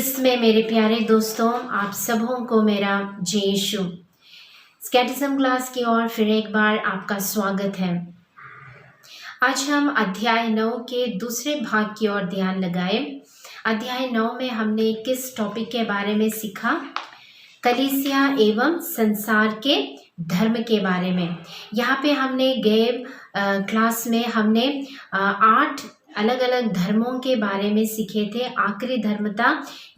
क्रिस्त में मेरे प्यारे दोस्तों, आप सबों को मेरा जय यीशु। कैटेकिज्म क्लास की ओर फिर एक बार आपका स्वागत है। आज हम अध्याय 9 के दूसरे भाग की ओर ध्यान लगाए। अध्याय 9 में हमने किस टॉपिक के बारे में सीखा? कलीसिया एवं संसार के धर्म के बारे में। यहाँ पे हमने गए क्लास में हमने 8 अलग अलग धर्मों के बारे में सीखे थे। आखिरी धर्म था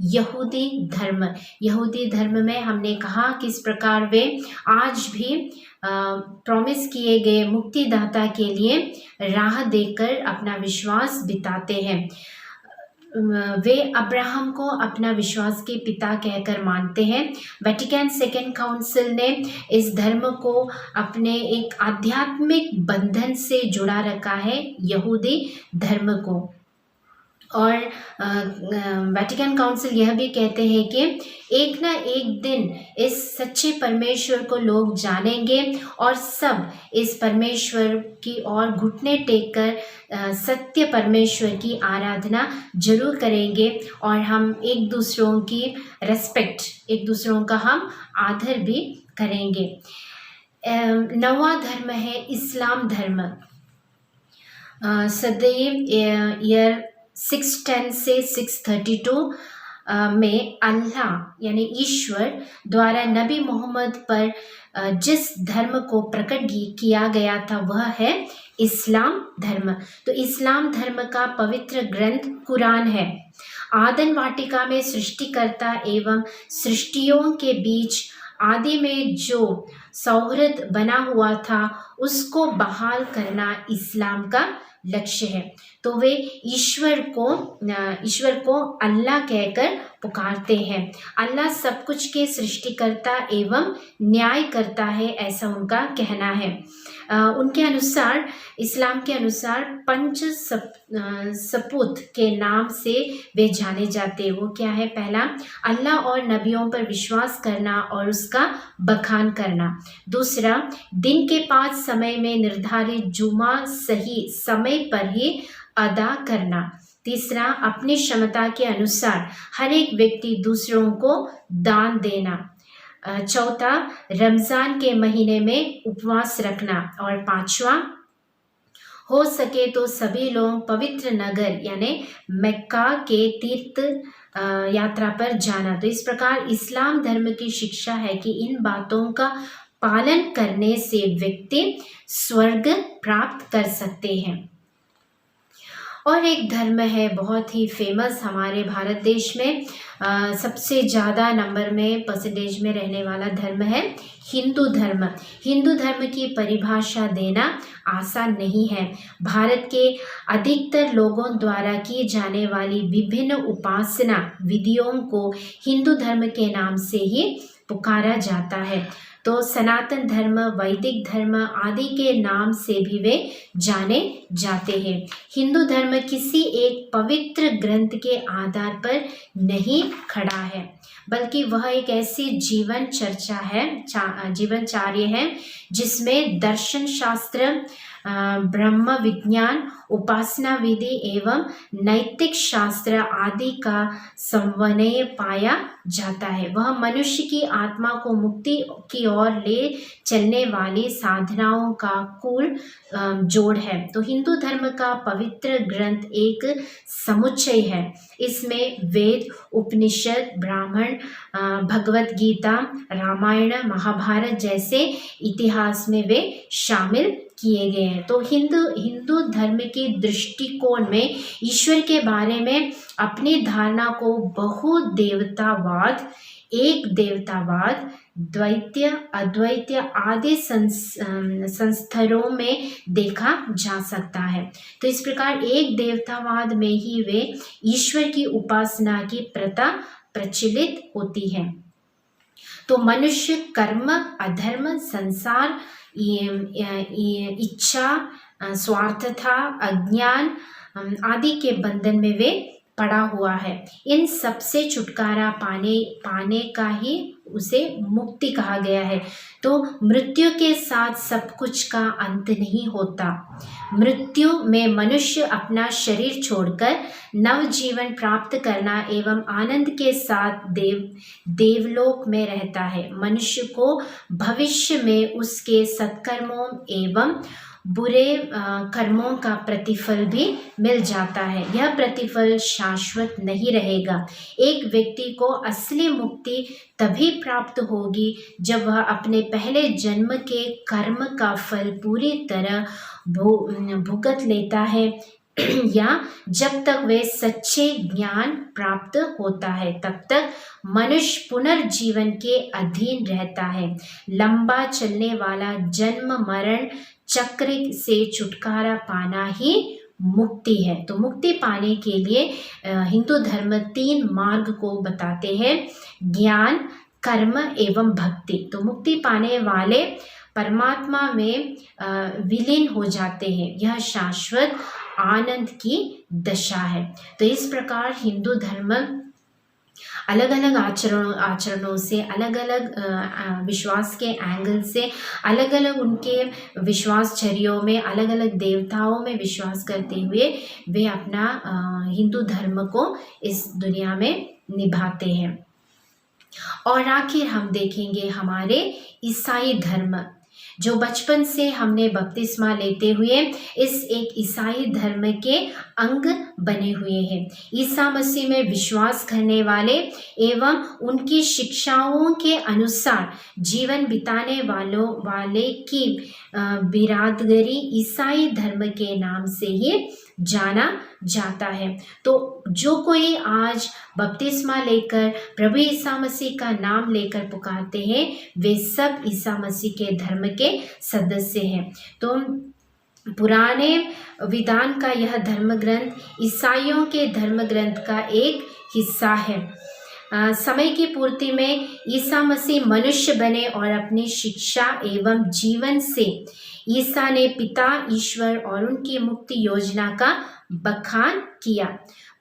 यहूदी धर्म। यहूदी धर्म में हमने कहा किस प्रकार वे आज भी प्रॉमिस किए गए मुक्तिदाता के लिए राह देकर अपना विश्वास बिताते हैं। वे अब्राहम को अपना विश्वास के पिता कहकर मानते हैं। वेटिकन सेकेंड काउंसिल ने इस धर्म को अपने एक आध्यात्मिक बंधन से जुड़ा रखा है, यहूदी धर्म को। और वेटिकन काउंसिल यह भी कहते हैं कि एक ना एक दिन इस सच्चे परमेश्वर को लोग जानेंगे और सब इस परमेश्वर की ओर घुटने टेक कर सत्य परमेश्वर की आराधना जरूर करेंगे और हम एक दूसरों की रेस्पेक्ट, एक दूसरों का हम आदर भी करेंगे। नवा धर्म है इस्लाम धर्म। सदैव ईयर 610 से 632 में अल्लाह यानी ईश्वर द्वारा नबी मोहम्मद पर जिस धर्म को प्रकट किया गया था वह है इस्लाम धर्म। तो इस्लाम धर्म का पवित्र ग्रंथ कुरान है। आदन वाटिका में सृष्टिकर्ता एवं सृष्टियों के बीच आदि में जो सौहार्द बना हुआ था उसको बहाल करना इस्लाम का लक्ष्य है। तो वे ईश्वर को अल्लाह कहकर पुकारते हैं। अल्लाह सब कुछ के सृष्टिकर्ता एवं न्याय करता है, ऐसा उनका कहना है। उनके अनुसार, इस्लाम के अनुसार पंच सपूत के नाम से वे जाने जाते हैं। वो क्या है? पहला, अल्लाह और नबियों पर विश्वास करना और उसका बखान करना। दूसरा, दिन के 5 समय में निर्धारित जुमा सही समय पर ही अदा करना। तीसरा, अपनी क्षमता के अनुसार हर एक व्यक्ति दूसरों को दान देना। चौथा, रमज़ान के महीने में उपवास रखना। और पांचवा, हो सके तो सभी लोग पवित्र नगर यानी मक्का के तीर्थ यात्रा पर जाना। तो इस प्रकार इस्लाम धर्म की शिक्षा है कि इन बातों का पालन करने से व्यक्ति स्वर्ग प्राप्त कर सकते हैं। और एक धर्म है बहुत ही फेमस हमारे भारत देश में, सबसे ज़्यादा नंबर में परसेंटेज में रहने वाला धर्म है हिंदू धर्म। हिंदू धर्म की परिभाषा देना आसान नहीं है। भारत के अधिकतर लोगों द्वारा की जाने वाली विभिन्न उपासना विधियों को हिंदू धर्म के नाम से ही पुकारा जाता है। तो सनातन धर्म, वैदिक धर्म आदि के नाम से भी वे जाने जाते हैं। हिंदू धर्म किसी एक पवित्र ग्रंथ के आधार पर नहीं खड़ा है, बल्कि वह एक ऐसी जीवन चर्चा है, जीवनचर्या है जिसमें दर्शन शास्त्र, ब्रह्म विज्ञान, उपासना विधि एवं नैतिक शास्त्र आदि का समन्वय पाया जाता है। वह मनुष्य की आत्मा को मुक्ति की ओर ले चलने वाली साधनाओं का कुल जोड़ है। तो हिंदू धर्म का पवित्र ग्रंथ एक समुच्चय है। इसमें वेद, उपनिषद, ब्राह्मण, भगवत गीता, रामायण, महाभारत जैसे इतिहास में वे शामिल किए गए हैं। तो हिंदू धर्म के दृष्टिकोण में ईश्वर के बारे में अपनी धारणा को बहुदेवतावाद, एक देवतावाद, द्वैत्य, अद्वैत्य आदि संस्थानों में देखा जा सकता है। तो इस प्रकार एक देवतावाद में ही वे ईश्वर की उपासना की प्रथा प्रचलित होती है। तो मनुष्य कर्म, अधर्म, संसार, इच्छा, स्वार्थता, अज्ञान आदि के बंधन में वे पड़ा हुआ है। इन सबसे छुटकारा पाने का ही उसे मुक्ति कहा गया है। तो मृत्यु के साथ सब कुछ का अंत नहीं होता। मृत्यु में मनुष्य अपना शरीर छोड़कर नव जीवन प्राप्त करना एवं आनंद के साथ देवलोक में रहता है। मनुष्य को भविष्य में उसके सत्कर्मों एवं बुरे कर्मों का प्रतिफल भी मिल जाता है। यह प्रतिफल शाश्वत नहीं रहेगा। एक व्यक्ति को असली मुक्ति तभी प्राप्त होगी जब वह अपने पहले जन्म के कर्म का फल पूरी तरह भुगत लेता है या जब तक वे सच्चे ज्ञान प्राप्त होता है तब तक मनुष्य पुनर्जीवन के अधीन रहता है। लंबा चलने वाला जन्म मरण चक्र से छुटकारा पाना ही मुक्ति है। तो मुक्ति पाने के लिए हिंदू धर्म 3 मार्ग को बताते हैं, ज्ञान, कर्म एवं भक्ति। तो मुक्ति पाने वाले परमात्मा में विलीन हो जाते हैं। यह शाश्वत आनंद की दशा है। तो इस प्रकार हिंदू धर्म अलग अलग आचरणों से, अलग अलग विश्वास के एंगल से, अलग अलग उनके विश्वासचर्यों में, अलग अलग देवताओं में विश्वास करते हुए वे अपना हिंदू धर्म को इस दुनिया में निभाते हैं। और आखिर हम देखेंगे हमारे ईसाई धर्म, जो बचपन से हमने बपतिस्मा लेते हुए इस एक ईसाई धर्म के अंग बने हुए हैं। ईसा मसीह में विश्वास करने वाले एवं उनकी शिक्षाओं के अनुसार जीवन बिताने वाले की बिरादरी ईसाई धर्म के नाम से ही जाना जाता है। तो जो कोई आज बपतिस्मा लेकर प्रभु ईसा मसीह का नाम लेकर पुकारते हैं वे सब ईसा मसीह के धर्म के सदस्य हैं। तो पुराने विधान का यह धर्म ग्रंथ ईसाइयों के धर्म ग्रंथ का एक हिस्सा है। समय की पूर्ति में ईसा मसीह मनुष्य बने और अपनी शिक्षा एवं जीवन से ईसा ने पिता ईश्वर और उनकी मुक्ति योजना का बखान किया।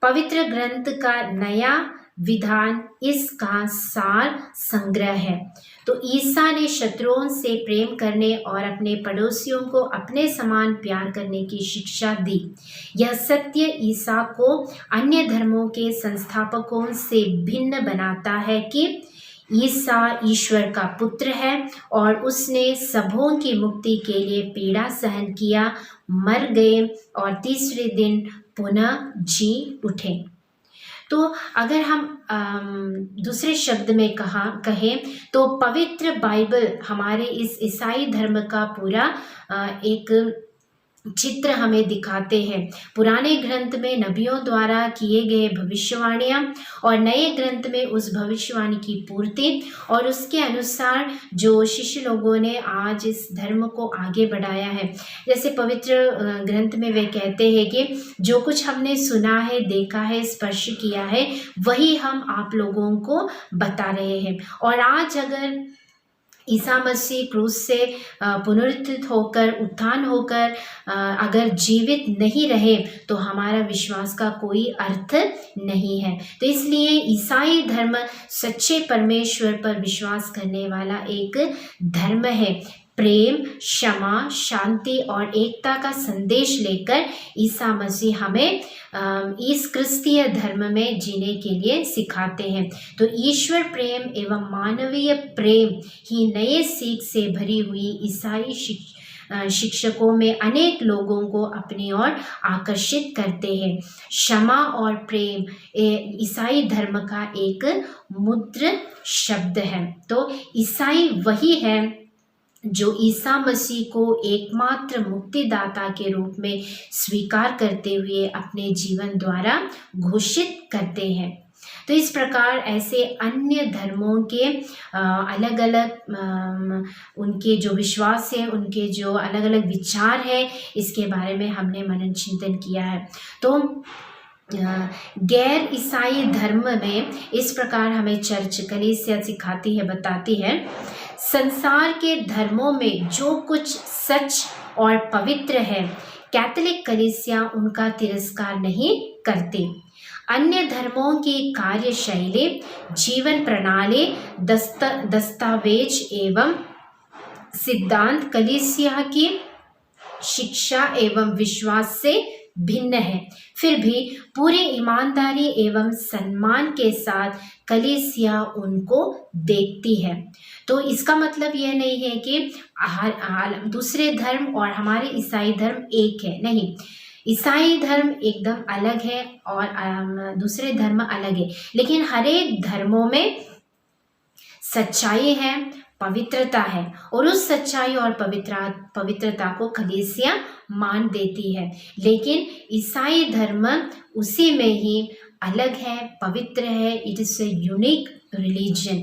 पवित्र ग्रंथ का नया विधान इसका सार संग्रह है। तो ईसा ने शत्रुओं से प्रेम करने और अपने पड़ोसियों को अपने समान प्यार करने की शिक्षा दी। यह सत्य ईसा को अन्य धर्मों के संस्थापकों से भिन्न बनाता है कि ईसा ईश्वर का पुत्र है और उसने सबों की मुक्ति के लिए पीड़ा सहन किया, मर गए और तीसरे दिन पुनः जी उठे। तो अगर हम दूसरे शब्द में कहें तो पवित्र बाइबल हमारे इस ईसाई धर्म का पूरा एक चित्र हमें दिखाते हैं। पुराने ग्रंथ में नबियों द्वारा किए गए भविष्यवाणियाँ और नए ग्रंथ में उस भविष्यवाणी की पूर्ति और उसके अनुसार जो शिष्य लोगों ने आज इस धर्म को आगे बढ़ाया है। जैसे पवित्र ग्रंथ में वे कहते हैं कि जो कुछ हमने सुना है, देखा है, स्पर्श किया है वही हम आप लोगों को बता रहे हैं। और आज अगर ईसा मसीह क्रूस से पुनरुत्थित होकर, उत्थान होकर अगर जीवित नहीं रहे तो हमारा विश्वास का कोई अर्थ नहीं है। तो इसलिए ईसाई धर्म सच्चे परमेश्वर पर विश्वास करने वाला एक धर्म है। प्रेम, क्षमा, शांति और एकता का संदेश लेकर ईसा मसीह हमें इस क्रिस्तीय धर्म में जीने के लिए सिखाते हैं। तो ईश्वर प्रेम एवं मानवीय प्रेम ही नए सीख से भरी हुई ईसाई शिक्षकों में अनेक लोगों को अपनी ओर आकर्षित करते हैं। क्षमा और प्रेम ईसाई धर्म का एक मूत्र शब्द है। तो ईसाई वही है जो ईसा मसीह को एकमात्र मुक्तिदाता के रूप में स्वीकार करते हुए अपने जीवन द्वारा घोषित करते हैं। तो इस प्रकार ऐसे अन्य धर्मों के अलग अलग उनके जो विश्वास है, उनके जो अलग अलग विचार है, इसके बारे में हमने मनन चिंतन किया है। तो गैर ईसाई धर्म में इस प्रकार हमें चर्च कलीसिया सिखाती है, बताती है, संसार के धर्मों में जो कुछ सच और पवित्र है कैथोलिक कलीसिया उनका तिरस्कार नहीं करती। अन्य धर्मों की कार्यशैली, जीवन प्रणाली, दस्तावेज एवं सिद्धांत कलीसिया की शिक्षा एवं विश्वास से भिन्न है। फिर भी पूरी ईमानदारी एवं सम्मान के साथ कलीसिया उनको देखती है। तो इसका मतलब यह नहीं है कि दूसरे धर्म और हमारे ईसाई धर्म एक है, नहीं। ईसाई धर्म एकदम अलग है और दूसरे धर्म अलग है, लेकिन हर एक धर्मों में सच्चाई है, पवित्रता है, और उस सच्चाई और पवित्रता को कलीसिया मान देती है। लेकिन ईसाई धर्म उसी में ही अलग है, पवित्र है। It is a unique religion.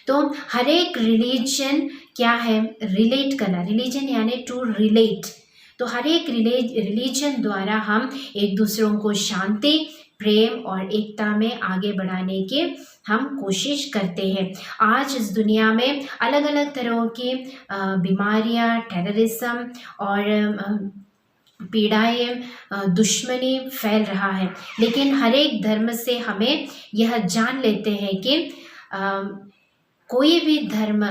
तो हर एक रिलीजन क्या है? रिलेट करना। रिलीजन यानी टू रिलेट। तो हर एक रिलीजन द्वारा हम एक दूसरों को शांति, प्रेम और एकता में आगे बढ़ाने की हम कोशिश करते हैं। आज इस दुनिया में अलग अलग तरह की बीमारियां, टेररिज्म और पीड़ाएं, दुश्मनी फैल रहा है, लेकिन हर एक धर्म से हमें यह जान लेते हैं कि कोई भी धर्म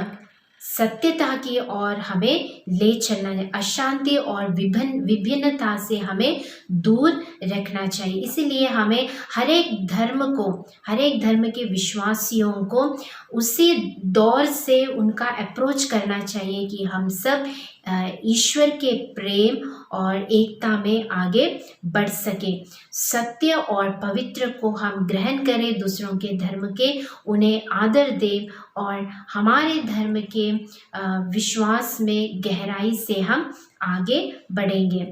सत्यता की ओर हमें ले चलना है। अशांति और विभिन्नता से हमें दूर रखना चाहिए। इसीलिए हमें हर एक धर्म के विश्वासियों को उसी दौर से उनका अप्रोच करना चाहिए कि हम सब ईश्वर के प्रेम और एकता में आगे बढ़ सके। सत्य और पवित्र को हम ग्रहण करें, दूसरों के धर्म के, उन्हें आदर दें और हमारे धर्म के विश्वास में गहराई से हम आगे बढ़ेंगे।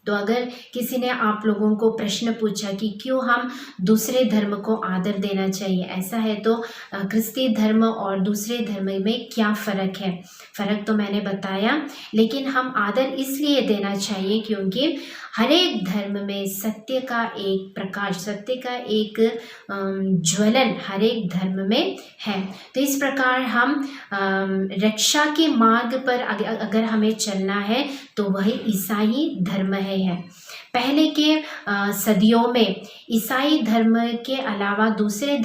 तो अगर किसी ने आप लोगों को प्रश्न पूछा कि क्यों हम दूसरे धर्म को आदर देना चाहिए, ऐसा है तो क्रिस्ती धर्म और दूसरे धर्म में क्या फ़र्क है? फ़र्क तो मैंने बताया, लेकिन हम आदर इसलिए देना चाहिए क्योंकि हर एक धर्म में सत्य का एक प्रकाश, सत्य का एक ज्वलन हर एक धर्म में है। तो इस प्रकार हम रक्षा के मार्ग पर अगर हमें चलना है तो वही ईसाई धर्म है। पहले के सदियों में ईसाई धर्म के अलावा दूसरे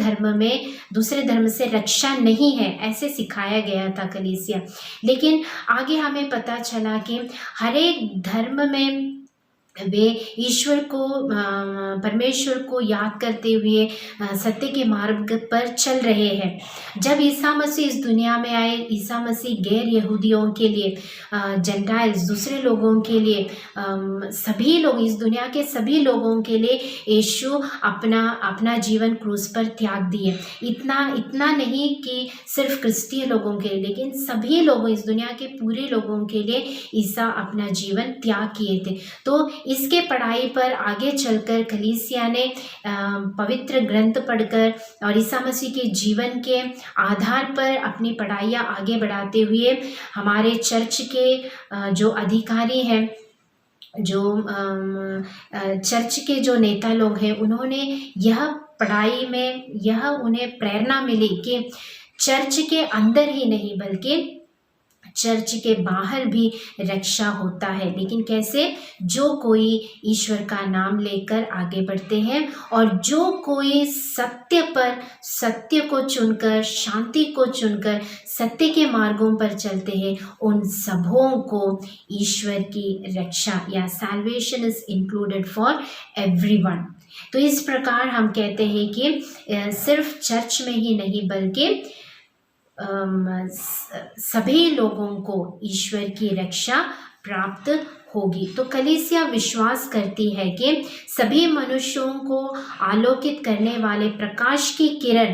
धर्म से रक्षा नहीं है, ऐसे सिखाया गया था कलीसिया। लेकिन आगे हमें पता चला कि हर एक धर्म में वे ईश्वर को, परमेश्वर को याद करते हुए सत्य के मार्ग पर चल रहे हैं। जब ईसा मसीह इस दुनिया में आए, ईसा मसीह गैर यहूदियों के लिए, जेंटाइल्स, दूसरे लोगों के लिए, सभी लोग, इस दुनिया के सभी लोगों के लिए यीशु अपना जीवन क्रूस पर त्याग दिए। इतना नहीं कि सिर्फ क्रिस्तीय लोगों के लिए, लेकिन सभी लोगों, इस दुनिया के पूरे लोगों के लिए ईसा अपना जीवन त्याग किए थे। तो इसके पढ़ाई पर आगे चलकर कलीसिया ने पवित्र ग्रंथ पढ़कर और ईसा मसीह के जीवन के आधार पर अपनी पढ़ाइयाँ आगे बढ़ाते हुए हमारे चर्च के जो अधिकारी हैं, जो चर्च के जो नेता लोग हैं, उन्होंने यह पढ़ाई में यह उन्हें प्रेरणा मिली कि चर्च के अंदर ही नहीं बल्कि चर्च के बाहर भी रक्षा होता है। लेकिन कैसे? जो कोई ईश्वर का नाम लेकर आगे बढ़ते हैं और जो कोई सत्य को चुनकर, शांति को चुनकर सत्य के मार्गों पर चलते हैं, उन सबों को ईश्वर की रक्षा या salvation is included for everyone. तो इस प्रकार हम कहते हैं कि सिर्फ चर्च में ही नहीं बल्कि सभी लोगों को ईश्वर की रक्षा प्राप्त होगी। तो कलीसिया विश्वास करती है कि सभी मनुष्यों को आलोकित करने वाले प्रकाश की किरण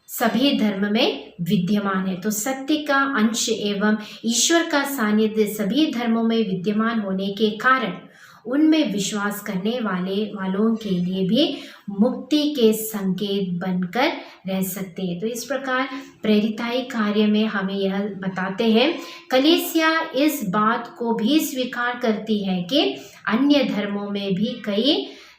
सभी धर्म में विद्यमान है। तो सत्य का अंश एवं ईश्वर का सानिध्य सभी धर्मों में विद्यमान होने के कारण उनमें विश्वास करने वालों के लिए भी मुक्ति के संकेत बनकर रह सकते हैं। तो इस प्रकार प्रेरिताई कार्य में हमें यह बताते हैं। कलीसिया इस बात को भी स्वीकार करती है कि अन्य धर्मों में भी कई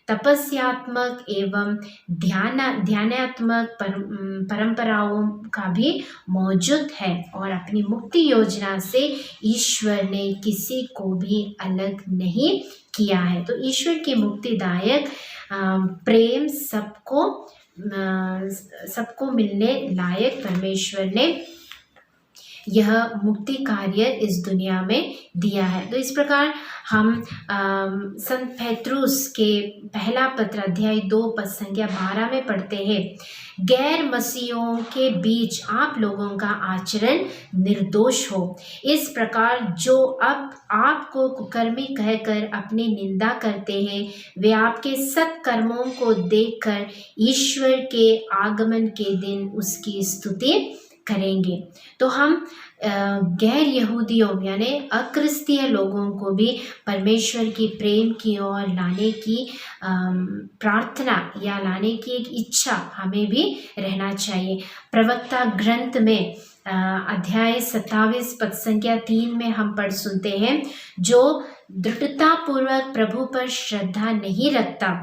तपस्यात्मक एवं ध्यानात्मक परंपराओं का भी मौजूद है। और अपनी मुक्ति योजना से ईश्वर ने किसी को भी अलग नहीं किया है। तो ईश्वर की मुक्तिदायक प्रेम सबको मिलने लायक परमेश्वर ने यह मुक्ति कार्य इस दुनिया में दिया है। तो इस प्रकार हम संत पेत्रुस के पहला पत्र अध्याय 2 पद संख्या 12 में पढ़ते हैं, गैर मसीहों के बीच आप लोगों का आचरण निर्दोष हो। इस प्रकार जो अब आपको कुकर्मी कहकर अपनी निंदा करते हैं, वे आपके सत्कर्मों को देखकर ईश्वर के आगमन के दिन उसकी स्तुति करेंगे। तो हम गैर यहूदियों यानी अक्रिस्तीय लोगों को भी परमेश्वर की प्रेम की ओर लाने की प्रार्थना या लाने की एक इच्छा हमें भी रहना चाहिए। प्रवक्ता ग्रंथ में अध्याय 27 पद संख्या 3 में हम पढ़ सुनते हैं, जो दृढ़ता पूर्वक प्रभु पर श्रद्धा नहीं रखता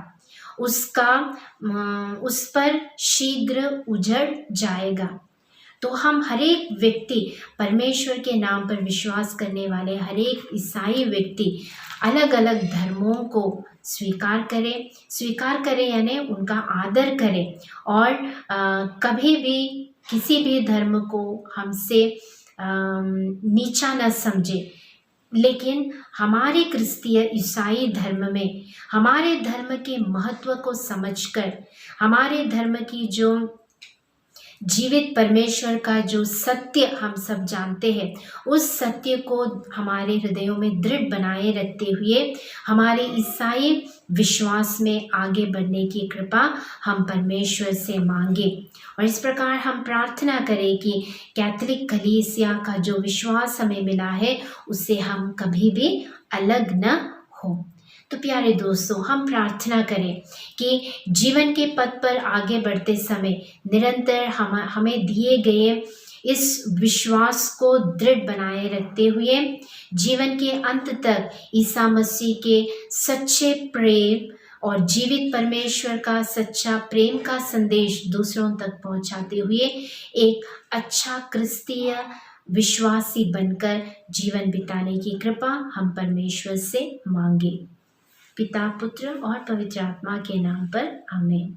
उस पर शीघ्र उजड़ जाएगा। तो हम हरेक व्यक्ति परमेश्वर के नाम पर विश्वास करने वाले हरेक ईसाई व्यक्ति अलग अलग धर्मों को स्वीकार करें यानी उनका आदर करें और कभी भी किसी भी धर्म को हमसे नीचा न समझे। लेकिन हमारे क्रिस्तीय ईसाई धर्म में हमारे धर्म के महत्व को समझकर हमारे धर्म की जो जीवित परमेश्वर का जो सत्य हम सब जानते हैं, उस सत्य को हमारे हृदयों में दृढ़ बनाए रखते हुए हमारे ईसाई विश्वास में आगे बढ़ने की कृपा हम परमेश्वर से मांगे। और इस प्रकार हम प्रार्थना करें कि कैथोलिक कलीसिया का जो विश्वास हमें मिला है उससे हम कभी भी अलग न हो। तो प्यारे दोस्तों, हम प्रार्थना करें कि जीवन के पथ पर आगे बढ़ते समय निरंतर हमें दिए गए इस विश्वास को दृढ़ बनाए रखते हुए जीवन के अंत तक ईसा मसीह के सच्चे प्रेम और जीवित परमेश्वर का सच्चा प्रेम का संदेश दूसरों तक पहुंचाते हुए एक अच्छा क्रिस्तीय विश्वासी बनकर जीवन बिताने की कृपा हम परमेश्वर से मांगे। पिता, पुत्र और पवित्र आत्मा के नाम पर आमीन।